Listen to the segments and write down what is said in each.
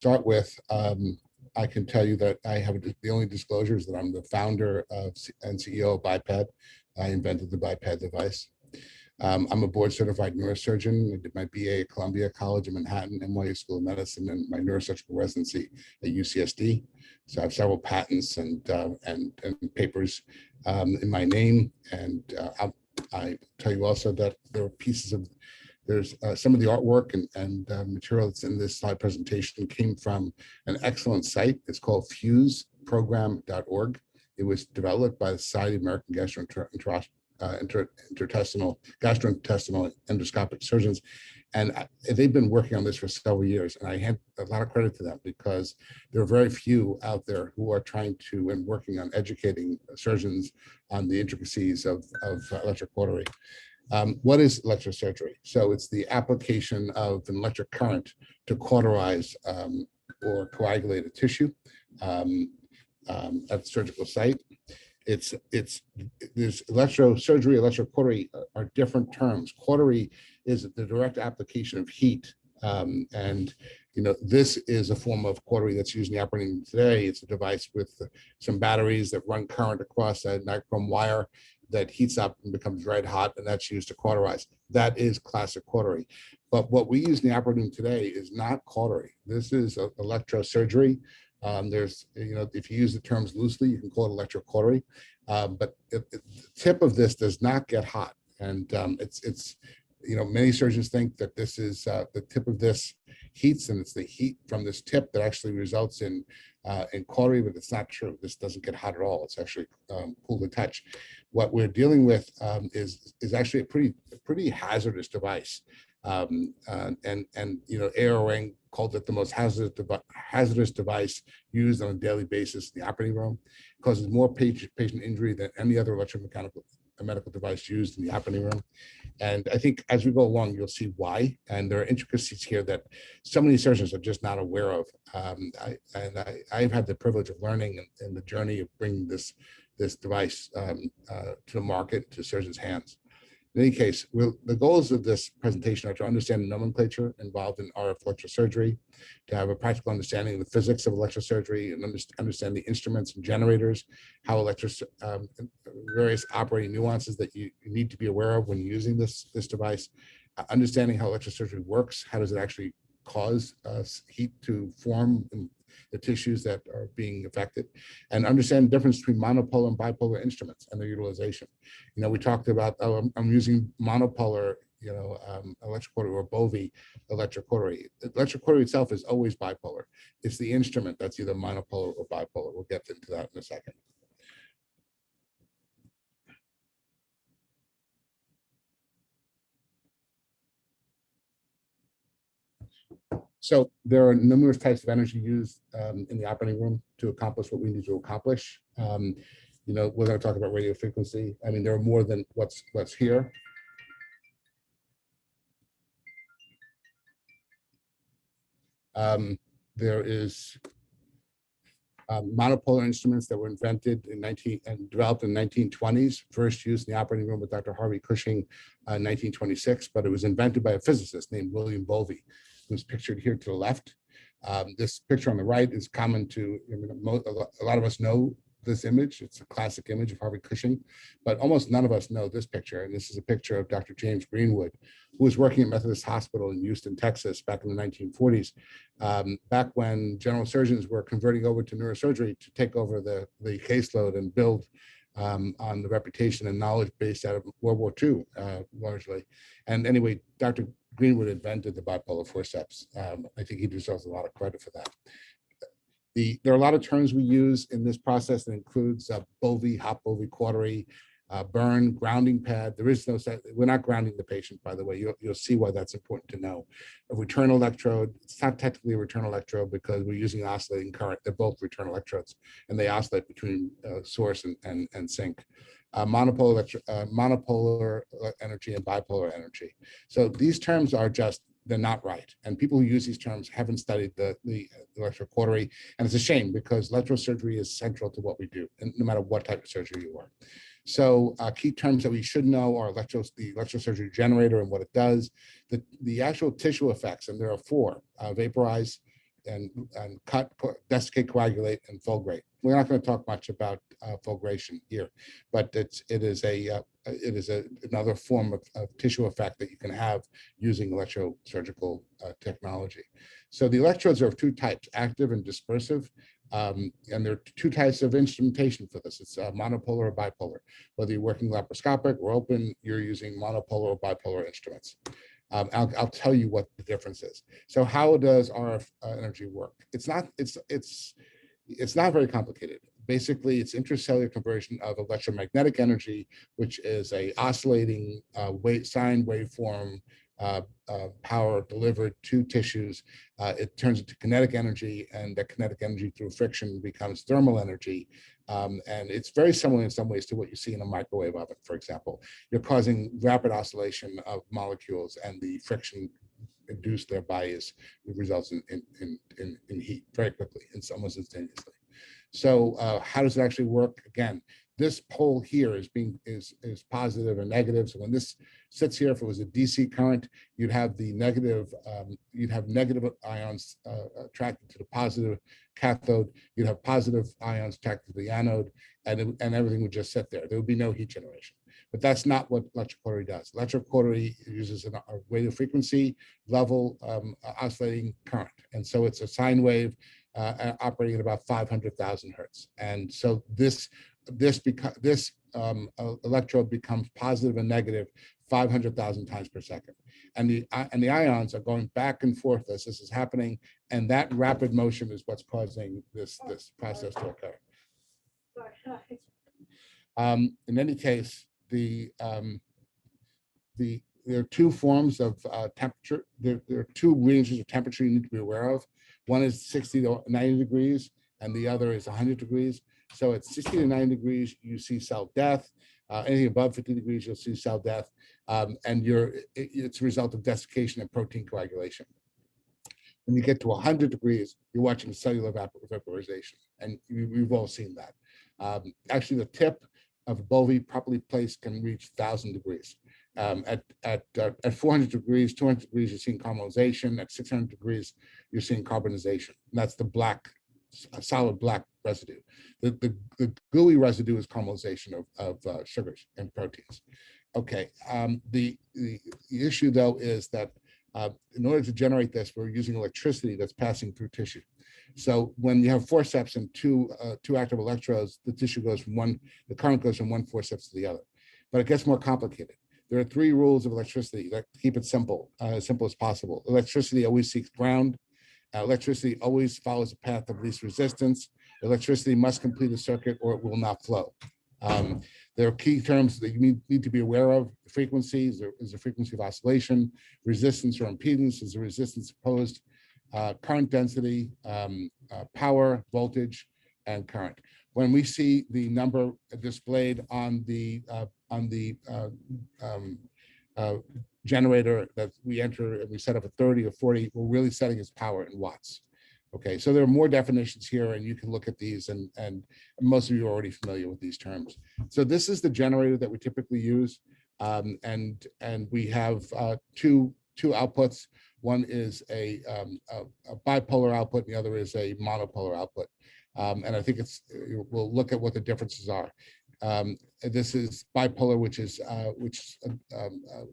Start with, I can tell you that I have the only disclosure is that I'm the founder of and CEO of Biped. I invented the Biped device. I'm a board certified neurosurgeon. I did my BA at Columbia College in Manhattan, NYU School of Medicine, and my neurosurgical residency at UCSD. So I have several patents and papers in my name. And I tell you also that there are pieces of there's some of the artwork and material that's in this slide presentation came from an excellent site. It's called fuseprogram.org. It was developed by the Society of American gastrointestinal endoscopic surgeons. And they've been working on this for several years. And I hand a lot of credit to them because there are very few out there who are trying to and working on educating surgeons on the intricacies of electrocautery. What is electrosurgery? So it's the application of an electric current to cauterize or coagulate a tissue at the surgical site. There's electrosurgery, electrocautery are different terms. Cautery is the direct application of heat. And this is a form of cautery that's used in the operating room today. It's a device with some batteries that run current across a nichrome wire that heats up and becomes red hot, and that's used to cauterize. That is classic cautery. But what we use in the operating room today is not cautery. This is electrosurgery. If you use the terms loosely, you can call it electrocautery. But the tip of this does not get hot. And many surgeons think that this is the tip of this heats, and it's the heat from this tip that actually results in cautery, but it's not true. This doesn't get hot at all. It's actually cool to touch. What we're dealing with is actually a pretty hazardous device. AORN called it the most hazardous device used on a daily basis in the operating room. It causes more patient injury than any other electromechanical medical device used in the operating room. And I think as we go along, you'll see why. And there are intricacies here that so many surgeons are just not aware of. I've had the privilege of learning in the journey of bringing this device to the market, to surgeons' hands. In any case, the goals of this presentation are to understand the nomenclature involved in RF electrosurgery, to have a practical understanding of the physics of electrosurgery, and understand the instruments and generators, how various operating nuances that you need to be aware of when using this device, understanding how electrosurgery works, how does it actually cause heat to form in the tissues that are being affected, and understand the difference between monopolar and bipolar instruments and their utilization. We talked about, I'm using monopolar, electrocautery or Bovie electrocautery. Electrocautery itself is always bipolar. It's the instrument that's either monopolar or bipolar. We'll get into that in a second. So there are numerous types of energy used in the operating room to accomplish what we need to accomplish. We're going to talk about radio frequency. I mean, there are more than what's here. There is monopolar instruments that were invented and developed in 1920s, first used in the operating room with Dr. Harvey Cushing in 1926, but it was invented by a physicist named William Bovie, who's pictured here to the left. This picture on the right is common to, a lot of us know this image. It's a classic image of Harvey Cushing, but almost none of us know this picture. And this is a picture of Dr. James Greenwood, who was working at Methodist Hospital in Houston, Texas, back in the 1940s, back when general surgeons were converting over to neurosurgery to take over the caseload and build on the reputation and knowledge based out of World War II, largely. And anyway, Dr. Greenwood invented the bipolar forceps. I think he deserves a lot of credit for that. There are a lot of terms we use in this process that includes Bovie, hot Bovie cautery, burn, grounding pad. There is no, we're not grounding the patient, by the way. You'll see why that's important to know. A return electrode, it's not technically a return electrode because we're using oscillating current. They're both return electrodes, and they oscillate between source and sink. Monopolar energy and bipolar energy. So these terms are just, they're not right. And people who use these terms haven't studied the electrocautery. And it's a shame because electrosurgery is central to what we do, and no matter what type of surgery you are. So key terms that we should know are the electrosurgery generator and what it does, the actual tissue effects, and there are four: vaporize, cut, desiccate, coagulate, and fulgurate. We're not going to talk much about fulguration here, but it is another form of tissue effect that you can have using electrosurgical technology. So the electrodes are of two types, active and dispersive. And there are two types of instrumentation for this. It's monopolar or bipolar. Whether you're working laparoscopic or open, you're using monopolar or bipolar instruments. I'll tell you what the difference is. So how does RF energy work? It's not very complicated. Basically, it's intracellular conversion of electromagnetic energy, which is a oscillating sine waveform power delivered to tissues. It turns into kinetic energy, and that kinetic energy through friction becomes thermal energy. And it's very similar in some ways to what you see in a microwave oven, for example. You're causing rapid oscillation of molecules, and the friction induced thereby results in heat very quickly, and almost instantaneously. So how does it actually work? Again, this pole here is positive and negative. So when this sits here, if it was a DC current, you'd have the negative, ions attracted to the positive cathode. You'd have positive ions attracted to the anode, and everything would just sit there. There would be no heat generation. But that's not what electrocautery does. Electrocautery uses a radio frequency level oscillating current, and so it's a sine wave operating at about 500,000 hertz. And so this electrode becomes positive and negative 500,000 times per second. And the ions are going back and forth as this is happening, and that rapid motion is what's causing this process to occur. In any case, there are two forms of temperature. There are two ranges of temperature you need to be aware of. One is 60 to 90 degrees, and the other is 100 degrees. So at 60 to 90 degrees, you see cell death. Anything above 50 degrees, you'll see cell death, and it's a result of desiccation and protein coagulation. When you get to 100 degrees, you're watching cellular vaporization, and we've all seen that. Actually, the tip of a bovie properly placed can reach 1,000 degrees. At 400 degrees, 200 degrees, you're seeing caramelization. At 600 degrees, you're seeing carbonization. And that's the black, solid black residue. The gooey residue is caramelization of sugars and proteins. Okay, the issue though is that in order to generate this, we're using electricity that's passing through tissue. So when you have forceps and two active electrodes, the current goes from one forceps to the other. But it gets more complicated. There are three rules of electricity that keep it simple as possible. Electricity always seeks ground. Electricity always follows a path of least resistance. Electricity must complete a circuit or it will not flow. There are key terms that you need to be aware of. Frequencies, there is a frequency of oscillation. Resistance or impedance is a resistance opposed. Current density, power, voltage, and current. When we see the number displayed on the generator that we enter and we set up at 30 or 40, we're really setting its power in watts. Okay, so there are more definitions here, and you can look at these, and most of you are already familiar with these terms. So this is the generator that we typically use, and we have two outputs. One is a bipolar output, and the other is a monopolar output. And I think we'll look at what the differences are. This is bipolar, which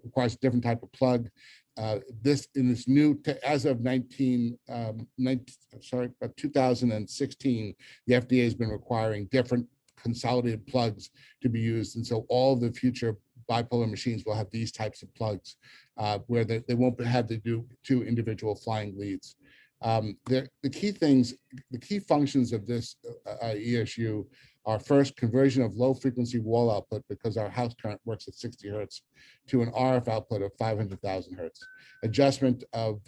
requires a different type of plug. As of 2016, the FDA has been requiring different consolidated plugs to be used, and so all the future bipolar machines will have these types of plugs, where they won't have to do two individual flying leads. The key functions of this ESU are first, conversion of low frequency wall output, because our house current works at 60 hertz, to an RF output of 500,000 hertz. Adjustment of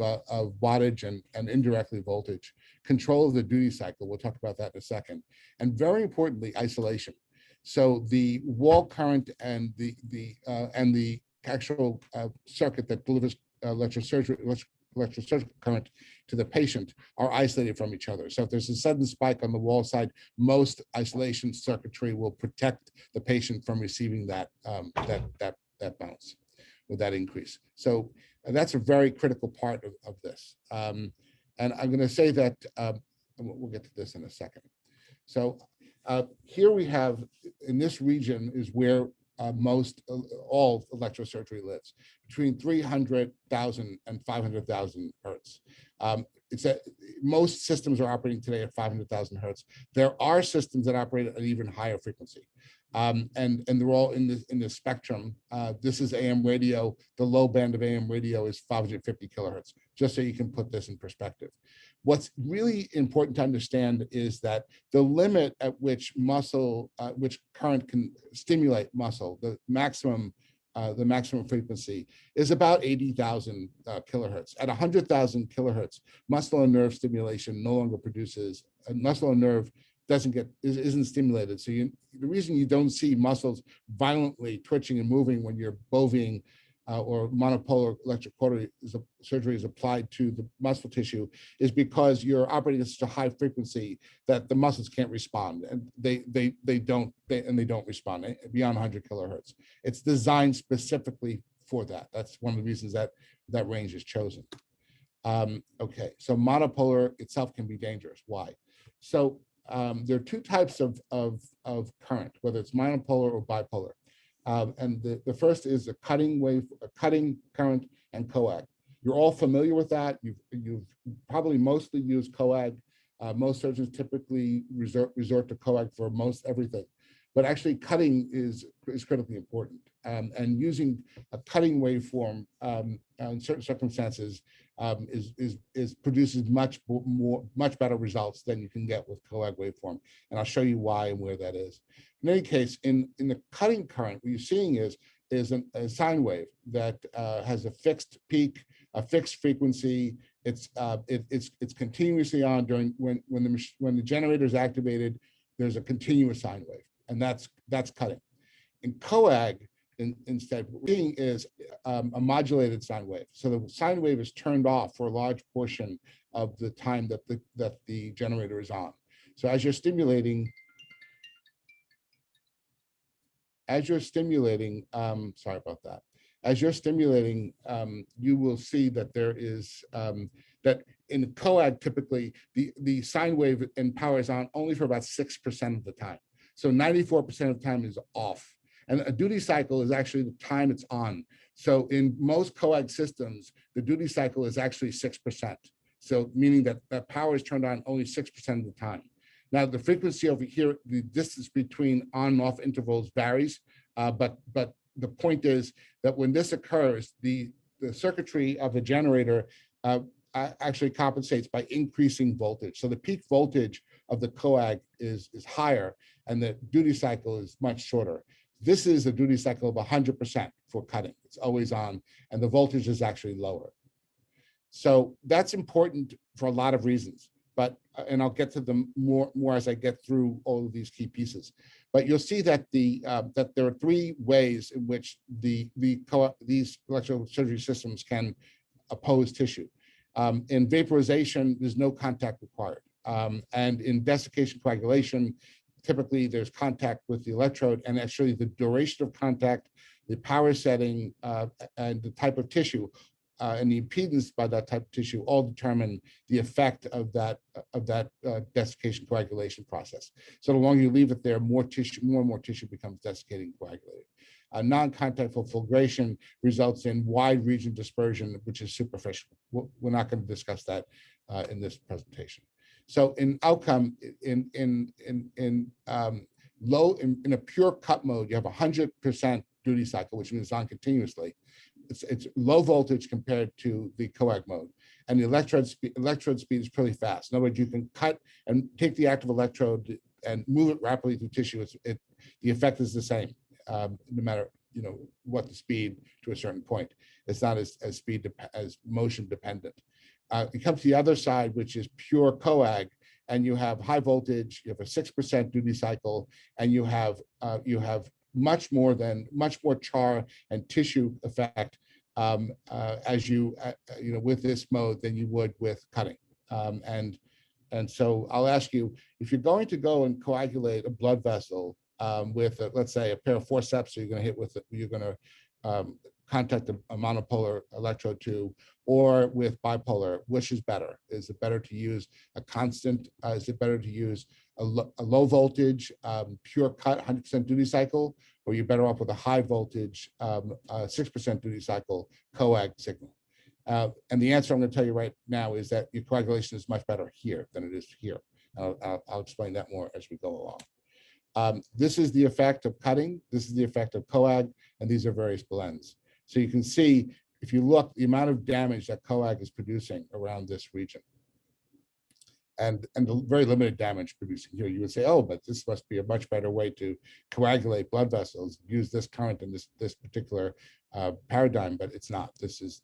wattage and indirectly voltage. Control of the duty cycle. We'll talk about that in a second. And very importantly, isolation. So the wall current and the actual circuit that delivers electrosurgical current to the patient are isolated from each other. So if there's a sudden spike on the wall side, most isolation circuitry will protect the patient from receiving that bounce with that increase. So that's a very critical part of this. And I'm going to say that we'll get to this in a second. So here we have, in this region is where all electrosurgery lives, between 300,000 and 500,000 hertz. Most systems are operating today at 500,000 hertz. There are systems that operate at an even higher frequency. And they're all in the spectrum. This is AM radio. The low band of AM radio is 550 kilohertz, just so you can put this in perspective. What's really important to understand is that the limit at which which current can stimulate muscle, the maximum frequency is about 80,000 kilohertz. At 100,000 kilohertz, muscle and nerve stimulation no longer produces, muscle and nerve isn't stimulated. So the reason you don't see muscles violently twitching and moving when you're bovine or monopolar electrocautery surgery is applied to the muscle tissue is because you're operating at such a high frequency that the muscles can't respond, and they don't respond beyond 100 kilohertz. It's designed specifically for that. That's one of the reasons that range is chosen. Okay, so monopolar itself can be dangerous. Why? So there are two types of current, whether it's monopolar or bipolar. And the first is a cutting current and coag. You're all familiar with that. You've probably mostly used coag. Most surgeons typically resort to coag for most everything, but actually cutting is critically important. And using a cutting waveform in certain circumstances produces much better results than you can get with coag waveform. And I'll show you why and where that is. In any case, in the cutting current, what you're seeing is a sine wave that has a fixed peak, a fixed frequency. It's continuously on during when the generator is activated. There's a continuous sine wave, and that's cutting. In coag, instead, what we're seeing is a modulated sine wave. So the sine wave is turned off for a large portion of the time that the generator is on. So as you're stimulating, sorry about that. As you're stimulating, you will see that there is that in coag, typically the sine wave and power is on only for about 6% of the time. So 94% of the time is off. And a duty cycle is actually the time it's on. So in most coag systems, the duty cycle is actually 6%. So meaning that power is turned on only 6% of the time. Now the frequency over here, the distance between on and off intervals varies, but the point is that when this occurs, the circuitry of the generator actually compensates by increasing voltage. So the peak voltage of the coag is higher, and the duty cycle is much shorter. This is a duty cycle of 100% for cutting. It's always on, and the voltage is actually lower. So that's important for a lot of reasons, and I'll get to them more as I get through all of these key pieces. But you'll see that that there are three ways in which these electrosurgery systems can oppose tissue. In vaporization, there's no contact required, and in desiccation coagulation, typically there's contact with the electrode, and actually the duration of contact, the power setting, and the type of tissue and the impedance by that type of tissue all determine the effect of that desiccation coagulation process. So the longer you leave it there, more and more tissue becomes desiccating coagulated. Non-contact fulgration results in wide region dispersion, which is superficial. We're not going to discuss that in this presentation. So in outcome, in a pure cut mode, you have 100% duty cycle, which means on continuously. It's low voltage compared to the coag mode, and the electrode speed is pretty fast. In other words, you can cut and take the active electrode and move it rapidly through tissue. The effect is the same, no matter what the speed to a certain point. It's not as motion dependent. It comes to the other side, which is pure coag, and you have high voltage. You have a 6% duty cycle, and you have much more char and tissue effect with this mode than you would with cutting. And so I'll ask you, if you're going to go and coagulate a blood vessel with let's say a pair of forceps, you're going to contact a monopolar electrode to, or with bipolar, which is better? Is it better to use a constant? Is it better to use a low voltage, pure cut 100% duty cycle, or you're better off with a high voltage, 6% duty cycle coag signal? And the answer I'm going to tell you right now is that your coagulation is much better here than it is here. I'll explain that more as we go along. This is the effect of cutting. This is the effect of coag, and these are various blends. So you can see, if you look, the amount of damage that coag is producing around this region, and the very limited damage producing here. You would say, oh, but this must be a much better way to coagulate blood vessels, use this current in this particular paradigm, but it's not. This is,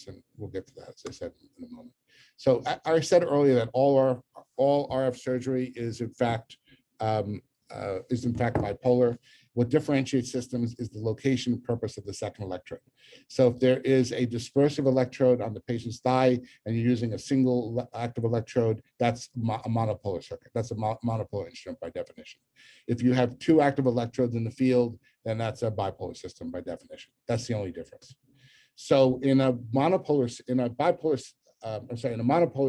and we'll get to that, as I said, in a moment. So I said earlier that all RF surgery is in fact bipolar. What differentiates systems is the location and purpose of the second electrode. So if there is a dispersive electrode on the patient's thigh and you're using a single active electrode, that's a monopolar circuit. That's a monopolar instrument by definition. If you have two active electrodes in the field, then that's a bipolar system by definition. That's the only difference. So in a monopolar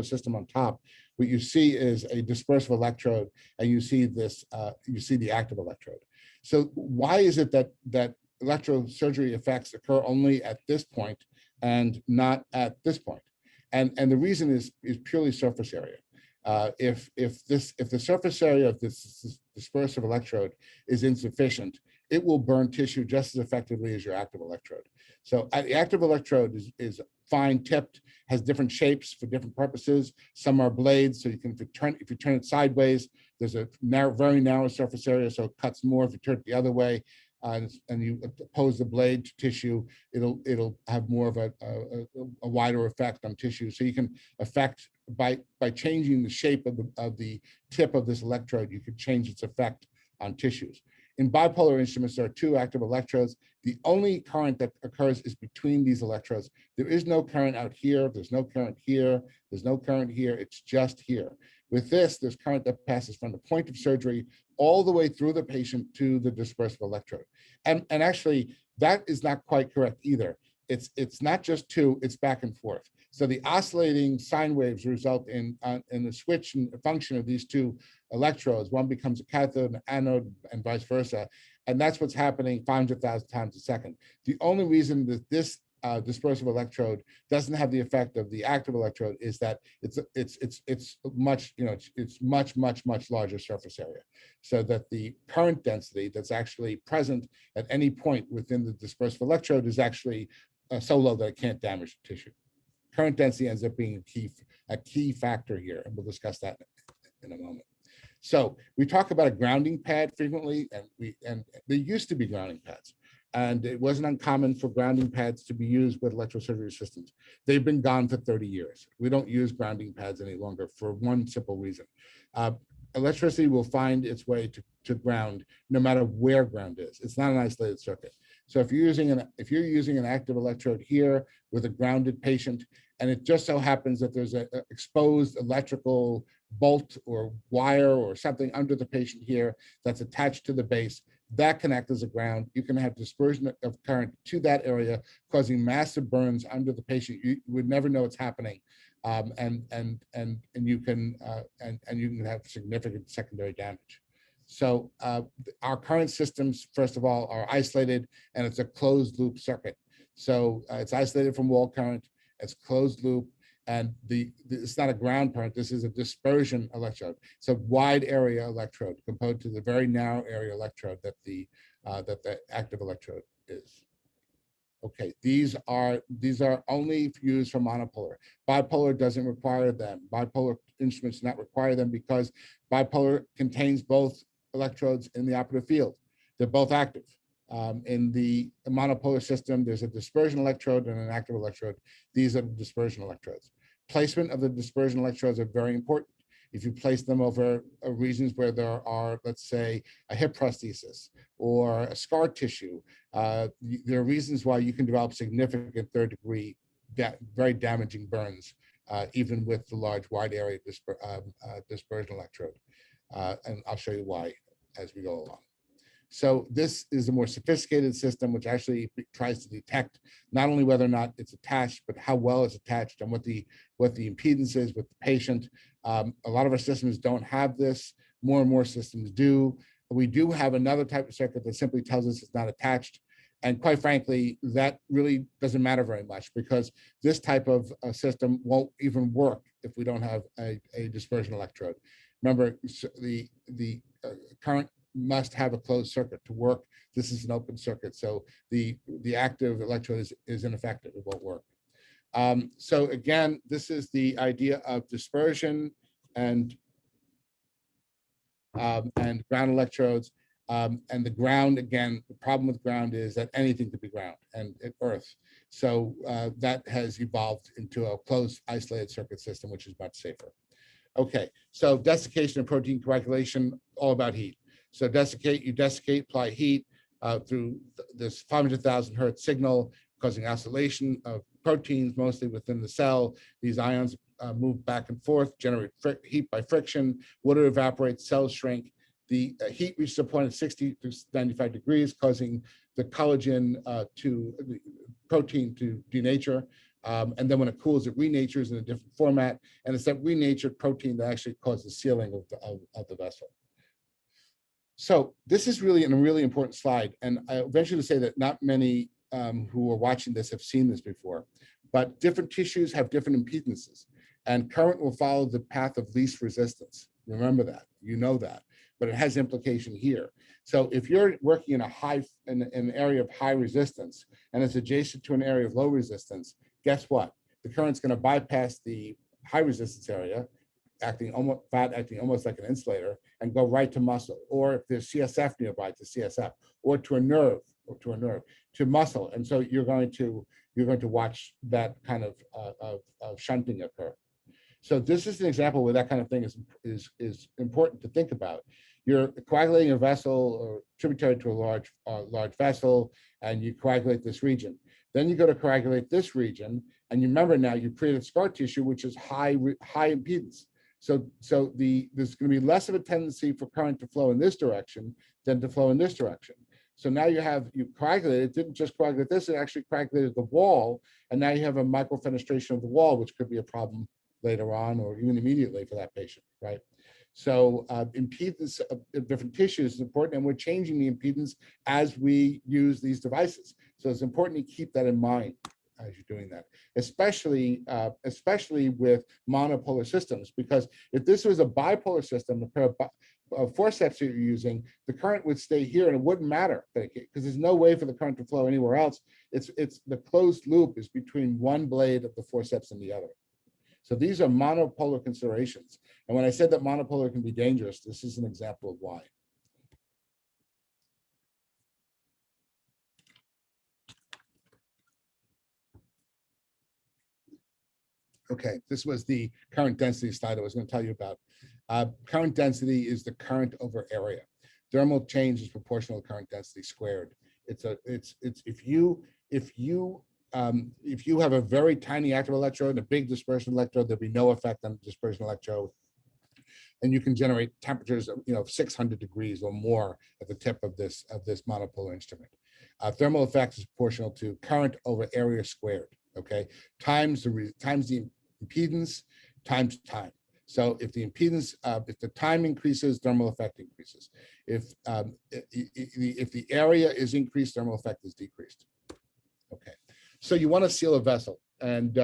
system on top, what you see is a dispersive electrode, and you see this, you see the active electrode. So why is it that electrosurgery effects occur only at this point and not at this point? And the reason is purely surface area. If the surface area of this dispersive electrode is insufficient, it will burn tissue just as effectively as your active electrode. So the active electrode is fine tipped, has different shapes for different purposes. Some are blades, so you can, if you turn it sideways, there's a very narrow surface area, so it cuts more. If you turn it the other way, and you oppose the blade to tissue, it'll have more of a wider effect on tissue. So you can affect by changing the shape of the tip of this electrode, you could change its effect on tissues. In bipolar instruments, there are two active electrodes. The only current that occurs is between these electrodes. There is no current out here. There's no current here. There's no current here. It's just here. With this, there's current that passes from the point of surgery all the way through the patient to the dispersive electrode. And actually, that is not quite correct either. It's not just two, it's back and forth. So the oscillating sine waves result in the switch and function of these two electrodes. One becomes a cathode and anode, and vice versa. And that's what's happening 500,000 times a second. The only reason that this dispersive electrode doesn't have the effect of the active electrode is that it's much larger surface area, so that the current density that's actually present at any point within the dispersive electrode is actually so low that it can't damage the tissue. Current density ends up being a key factor here, and we'll discuss that in a moment. So we talk about a grounding pad frequently, and there used to be grounding pads, and it wasn't uncommon for grounding pads to be used with electrosurgery systems. They've been gone for 30 years. We don't use grounding pads any longer for one simple reason. Electricity will find its way to ground no matter where ground is. It's not an isolated circuit. So if you're using an active electrode here with a grounded patient, and it just so happens that there's an exposed electrical bolt or wire or something under the patient here that's attached to the base, that can act as a ground. You can have dispersion of current to that area, causing massive burns under the patient. You would never know it's happening, and you can have significant secondary damage. So our current systems, first of all, are isolated, and it's a closed loop circuit. So it's isolated from wall current. It's closed loop, and it's not a ground current. This is a dispersion electrode. It's a wide area electrode compared to the very narrow area electrode that the active electrode is. Okay, these are only used for monopolar. Bipolar doesn't require them. Bipolar instruments do not require them because bipolar contains both electrodes in the operative field. They're both active. In the monopolar system, there's a dispersion electrode and an active electrode. These are the dispersion electrodes. Placement of the dispersion electrodes are very important. If you place them over regions where there are, let's say, a hip prosthesis or a scar tissue, there are reasons why you can develop significant third-degree, very damaging burns, even with the large wide area dispersion electrode. And I'll show you why as we go along. So this is a more sophisticated system, which actually tries to detect not only whether or not it's attached, but how well it's attached and what the impedance is with the patient. A lot of our systems don't have this. More and more systems do. We do have another type of circuit that simply tells us it's not attached. And quite frankly, that really doesn't matter very much, because this type of system won't even work if we don't have a dispersion electrode. Remember, the current must have a closed circuit to work. This is an open circuit, so the active electrode is ineffective. It won't work. So again, this is the idea of dispersion and ground electrodes. And the ground, again, the problem with ground is that anything could be ground and earth. So that has evolved into a closed, isolated circuit system, which is much safer. Okay, so desiccation and protein coagulation, all about heat. So you desiccate, apply heat through this 500,000 hertz signal, causing oscillation of proteins, mostly within the cell. These ions move back and forth, generate heat by friction, water evaporates, cells shrink. The heat reaches a point of 60 to 95 degrees, causing the collagen the protein to denature. And then when it cools, it renatures in a different format. And it's that renatured protein that actually causes sealing of the vessel. So this is really a really important slide. And I venture to say that not many who are watching this have seen this before, but different tissues have different impedances, and current will follow the path of least resistance. Remember that, you know that, but it has implication here. So if you're working in an area of high resistance and it's adjacent to an area of low resistance, guess what? The current's going to bypass the high resistance area, acting almost like an insulator, and go right to muscle, or if there's CSF nearby, to CSF, or to a nerve, to muscle. And so you're going to watch that kind of shunting occur. So this is an example where that kind of thing is important to think about. You're coagulating a vessel or tributary to a large vessel, and you coagulate this region. Then you go to coagulate this region, and you remember now you created scar tissue, which is high impedance. So there's going to be less of a tendency for current to flow in this direction than to flow in this direction. So now you coagulated, it didn't just coagulate this, it actually coagulated the wall, and now you have a microfenestration of the wall, which could be a problem later on, or even immediately for that patient, right? So impedance of different tissues is important, and we're changing the impedance as we use these devices. So it's important to keep that in mind as you're doing that, especially with monopolar systems, because if this was a bipolar system, a pair of forceps that you're using, the current would stay here and it wouldn't matter, because there's no way for the current to flow anywhere else. It's the closed loop is between one blade of the forceps and the other. So these are monopolar considerations. And when I said that monopolar can be dangerous, this is an example of why. Okay, this was the current density slide I was going to tell you about. Current density is the current over area. Thermal change is proportional to current density squared. If you have a very tiny active electrode and a big dispersion electrode, there'll be no effect on the dispersion electrode, and you can generate temperatures of 600 degrees or more at the tip of this monopolar instrument. Thermal effect is proportional to current over area squared. Okay, times the impedance times time. So if the impedance, if the time increases, thermal effect increases. If the area is increased, thermal effect is decreased. Okay, so you want to seal a vessel, and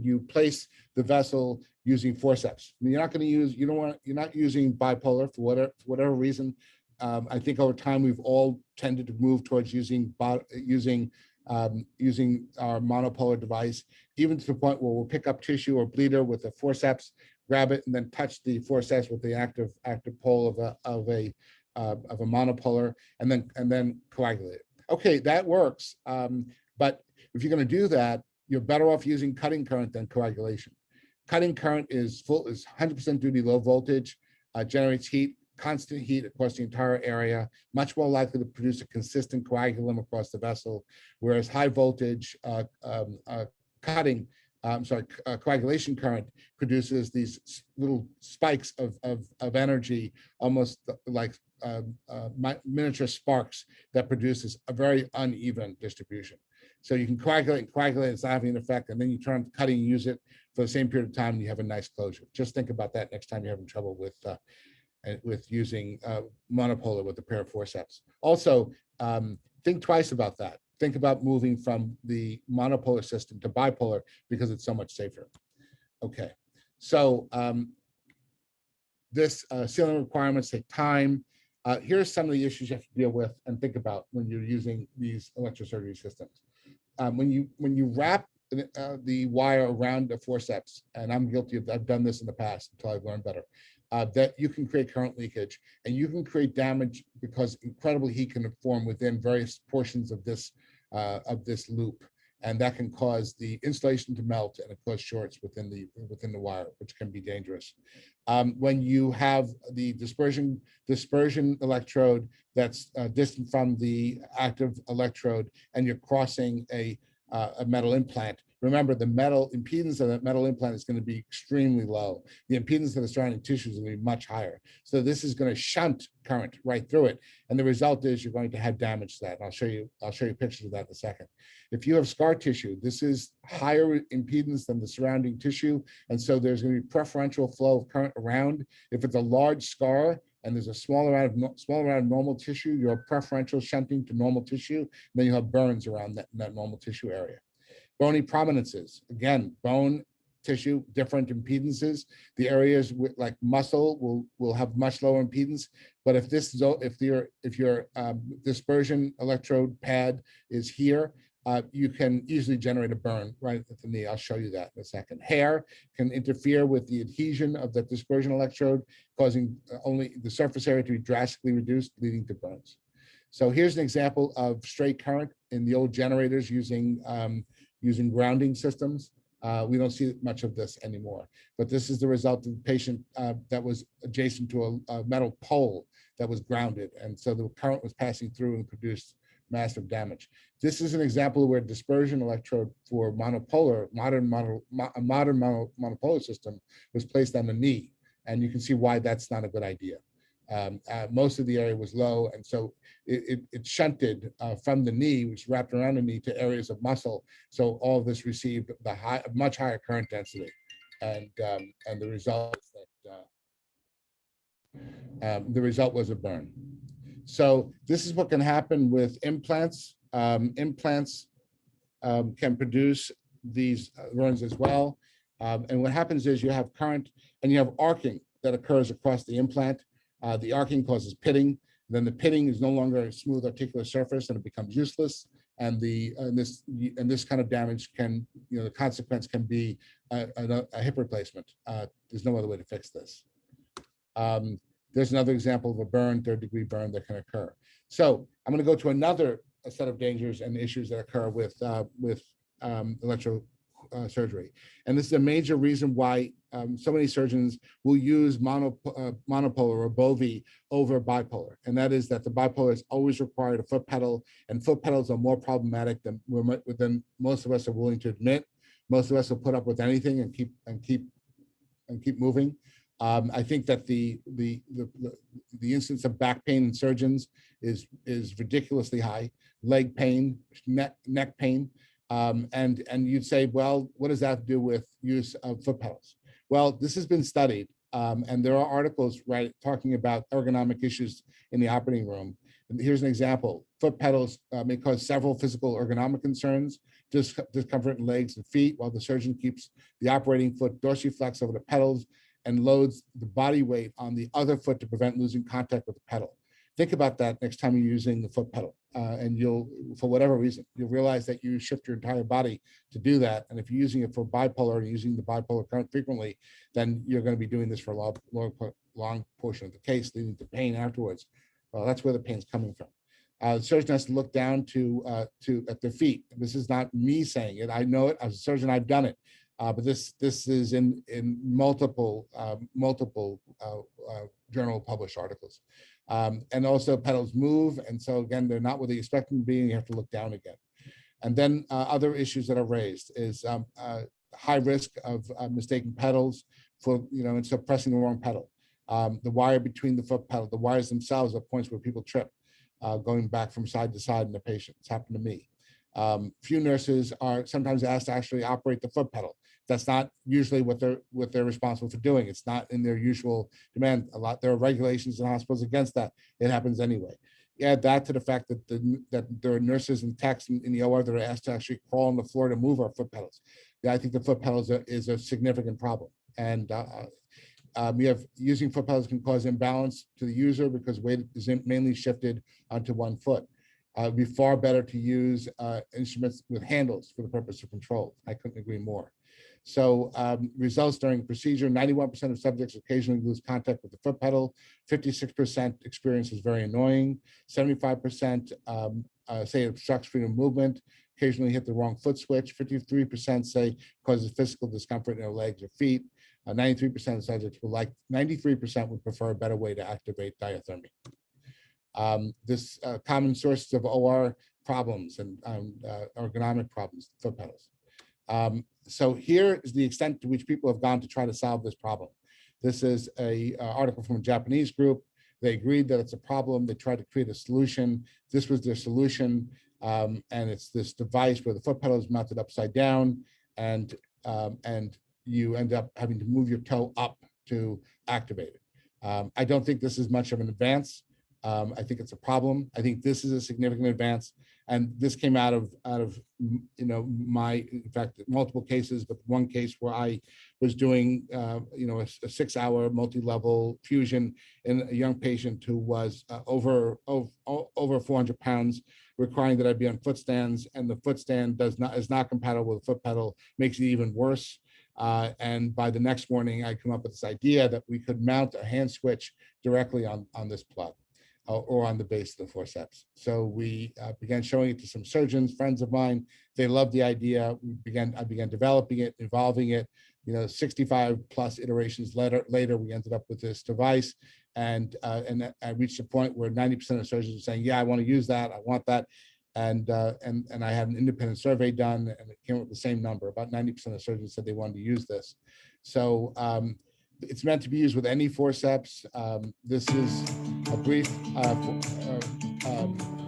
you place the vessel using forceps. You're not using bipolar for whatever reason. I think over time we've all tended to move towards using our monopolar device, even to the point where we'll pick up tissue or bleeder with a forceps, grab it, and then touch the forceps with the active pole of a monopolar, and then coagulate it. Okay, that works. But if you're going to do that, you're better off using cutting current than coagulation. Cutting current is 100% duty, low voltage, generates heat, constant heat across the entire area, much more likely to produce a consistent coagulum across the vessel, whereas high voltage coagulation current produces these little spikes of energy, almost like miniature sparks that produces a very uneven distribution. So you can coagulate, it's not having an effect, and then you turn cutting and use it for the same period of time, and you have a nice closure. Just think about that next time you're having trouble with using monopolar with a pair of forceps. Also, think twice about that. Think about moving from the monopolar system to bipolar because it's so much safer. Okay, so this sealing requirements take time. Here's some of the issues you have to deal with and think about when you're using these electrosurgery systems. When you wrap the wire around the forceps, and I'm guilty of, I've done this in the past until I've learned better, that you can create current leakage and you can create damage because incredible heat can form within various portions of this loop, and that can cause the insulation to melt and it cause shorts within the wire, which can be dangerous. When you have the dispersion electrode that's distant from the active electrode and you're crossing a metal implant, remember the metal impedance of that metal implant is going to be extremely low. The impedance of the surrounding tissue is going to be much higher. So this is going to shunt current right through it. And the result is you're going to have damage to that. And I'll show you pictures of that in a second. If you have scar tissue, this is higher impedance than the surrounding tissue. And so there's going to be preferential flow of current around. If it's a large scar and there's a small amount of normal tissue, you have preferential shunting to normal tissue. And then you have burns around that normal tissue area. Bony prominences, again, bone tissue, different impedances. The areas with like muscle will have much lower impedance. But if your dispersion electrode pad is here, you can easily generate a burn right at the knee. I'll show you that in a second. Hair can interfere with the adhesion of the dispersion electrode, causing only the surface area to be drastically reduced, leading to burns. So here's an example of straight current in the old generators using grounding systems. We don't see much of this anymore, but this is the result of the patient that was adjacent to a metal pole that was grounded. And so the current was passing through and produced massive damage. This is an example where dispersion electrode for monopolar, modern monopolar system was placed on the knee. And you can see why that's not a good idea. Most of the area was low, and so it shunted from the knee, which wrapped around the knee, to areas of muscle. So all of this received much higher current density, and the result was a burn. So this is what can happen with implants. Implants can produce these burns as well. And what happens is you have current and you have arcing that occurs across the implant. The arcing causes pitting. Then the pitting is no longer a smooth articular surface and it becomes useless. And this kind of damage can, the consequence can be a hip replacement. There's no other way to fix this. There's another example of a burn, third-degree burn that can occur. So I'm going to go to another set of dangers and issues that occur with electrosurgery. And this is a major reason why so many surgeons will use monopolar or BOVI over bipolar. And that is that the bipolar is always required a foot pedal, and foot pedals are more problematic than most of us are willing to admit. Most of us will put up with anything and keep moving. I think that the incidence of back pain in surgeons is ridiculously high. Leg pain, neck pain, and you'd say, well, what does that have to do with use of foot pedals? Well, this has been studied, and there are articles talking about ergonomic issues in the operating room. And here's an example: foot pedals may cause several physical ergonomic concerns, discomfort in legs and feet, while the surgeon keeps the operating foot dorsiflex over the pedals and loads the body weight on the other foot to prevent losing contact with the pedal. Think about that next time you're using the foot pedal, and you'll, for whatever reason, you'll realize that you shift your entire body to do that. And if you're using it for bipolar and using the bipolar current frequently, then you're going to be doing this for a long portion of the case, leading to pain afterwards. Well, that's where the pain's coming from. The surgeon has to look down at their feet. This is not me saying it. I know it as a surgeon. I've done it. But this is in multiple journal published articles. And also pedals move, and so again, they're not where they expect them to be, and you have to look down again. And then other issues that are raised is high risk of mistaking pedals for, and so pressing the wrong pedal. The wire between the foot pedal, the wires themselves are points where people trip, going back from side to side in the patient. It's happened to me. Few nurses are sometimes asked to actually operate the foot pedal. That's not usually what they're responsible for doing. It's not in their usual demand. There are regulations in hospitals against that. It happens anyway. Add that to the fact that there are nurses and techs in the OR that are asked to actually crawl on the floor to move our foot pedals. Yeah, I think the foot pedals is a significant problem. And we have using foot pedals can cause imbalance to the user because weight is mainly shifted onto one foot. It'd be far better to use instruments with handles for the purpose of control. I couldn't agree more. So results during procedure, 91% of subjects occasionally lose contact with the foot pedal, 56% experience is very annoying, 75% say it obstructs freedom of movement, occasionally hit the wrong foot switch, 53% say causes physical discomfort in their legs or feet, 93% of subjects would like, 93% would prefer a better way to activate diathermy. This common sources of OR problems and ergonomic problems, foot pedals. So here is the extent to which people have gone to try to solve this problem. This is a article from a Japanese group. They agreed that it's a problem. They tried to create a solution. This was their solution. And it's this device where the foot pedal is mounted upside down and you end up having to move your toe up to activate it. I don't think this is much of an advance. I think it's a problem. I think this is a significant advance, and this came out of my, in fact, multiple cases, but one case where I was doing a 6-hour multi-level fusion in a young patient who was over 400 pounds, requiring that I be on foot stands, and the foot stand is not compatible with the foot pedal, makes it even worse. And by the next morning, I come up with this idea that we could mount a hand switch directly on this plug or on the base of the forceps. So we began showing it to some surgeons, friends of mine. They loved the idea. I began developing it, evolving it. 65 plus iterations later, we ended up with this device. And I reached a point where 90% of surgeons were saying, yeah, I want to use that. I want that. And I had an independent survey done, and it came up with the same number. About 90% of surgeons said they wanted to use this. So it's meant to be used with any forceps. This is a brief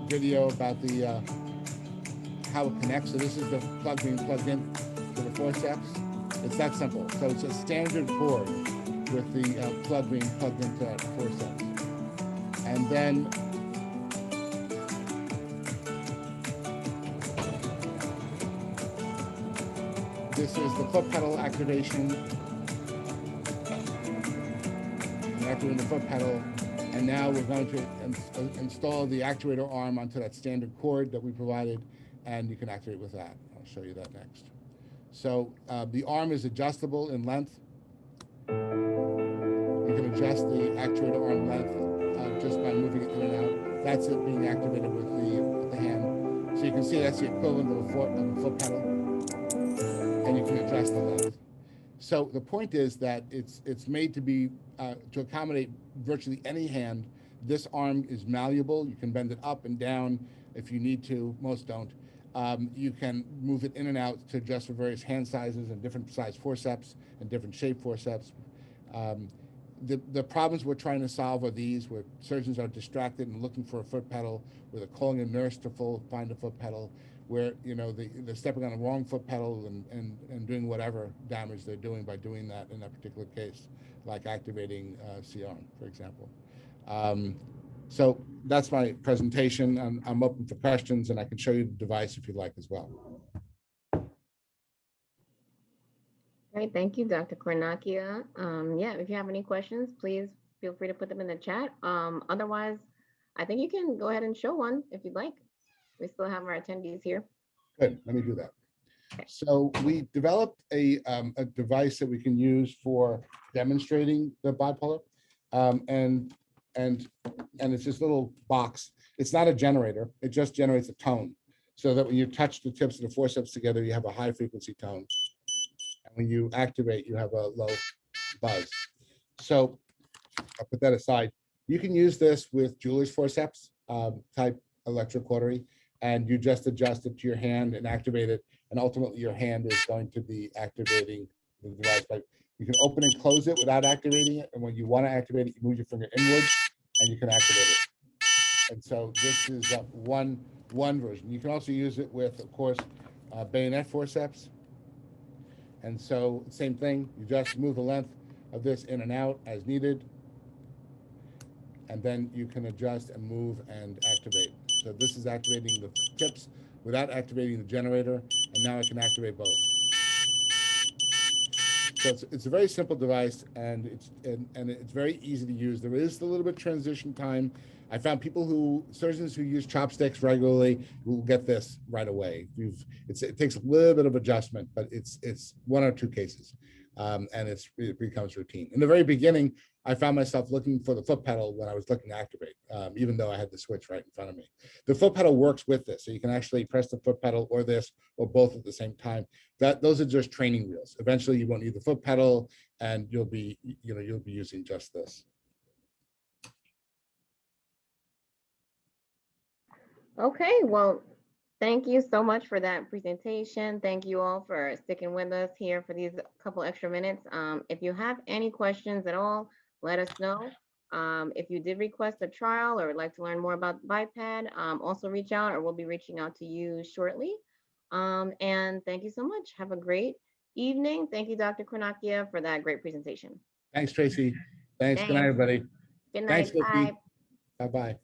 video about how it connects. So this is the plug being plugged in to the forceps. It's that simple. So it's a standard cord with the plug being plugged into the forceps. And then this is the foot pedal activation. Activating the foot pedal, and now we're going to install the actuator arm onto that standard cord that we provided, and you can activate with that. I'll show you that next. So the arm is adjustable in length. You can adjust the actuator arm length just by moving it in and out. That's it being activated with the hand. So you can see that's the equivalent of a foot pedal, and you can adjust the length. So the point is that it's made to be to accommodate virtually any hand. This arm is malleable. You can bend it up and down if you need to. Most don't. You can move it in and out to adjust for various hand sizes and different size forceps and different shape forceps. The problems we're trying to solve are these, where surgeons are distracted and looking for a foot pedal, where they're calling a nurse to find a foot pedal, where they're stepping on the wrong foot pedal and doing whatever damage they're doing by doing that in that particular case, like activating C-arm, for example. So that's my presentation. I'm open for questions, and I can show you the device if you'd like as well. Great, thank you, Dr. Cornacchia. Yeah, if you have any questions, please feel free to put them in the chat. Otherwise, I think you can go ahead and show one if you'd like. We still have our attendees here. Good, let me do that. So we developed a device that we can use for demonstrating the bipolar, and it's this little box. It's not a generator. It just generates a tone, so that when you touch the tips of the forceps together, you have a high frequency tone, and when you activate, you have a low buzz. So I'll put that aside. You can use this with jeweler's forceps type electrocautery, and you just adjust it to your hand and activate it, and ultimately your hand is going to be activating the device You can open and close it without activating it. And when you want to activate it, you move your finger inward and you can activate it. And so this is one version. You can also use it with, of course, bayonet forceps. And so same thing, you just move the length of this in and out as needed. And then you can adjust and move and activate. So this is activating the tips without activating the generator. And now I can activate both. So it's a very simple device, and it's very easy to use. There is a little bit of transition time. I found surgeons who use chopsticks regularly will get this right away. It takes a little bit of adjustment, but it's 1 or 2 cases, and it becomes routine. In the very beginning, I found myself looking for the foot pedal when I was looking to activate, even though I had the switch right in front of me. The foot pedal works with this, so you can actually press the foot pedal or this or both at the same time. Those are just training wheels. Eventually, you won't need the foot pedal, and you'll be using just this. Okay, well, thank you so much for that presentation. Thank you all for sticking with us here for these couple extra minutes. If you have any questions at all, let us know. If you did request a trial or would like to learn more about BiPAD, also reach out, or we'll be reaching out to you shortly. And thank you so much. Have a great evening. Thank you, Dr. Cornacchia, for that great presentation. Thanks, Tracy. Thanks. Good night, Thanks. everybody. Good Thanks, night. Bye. Vicky. Bye-bye.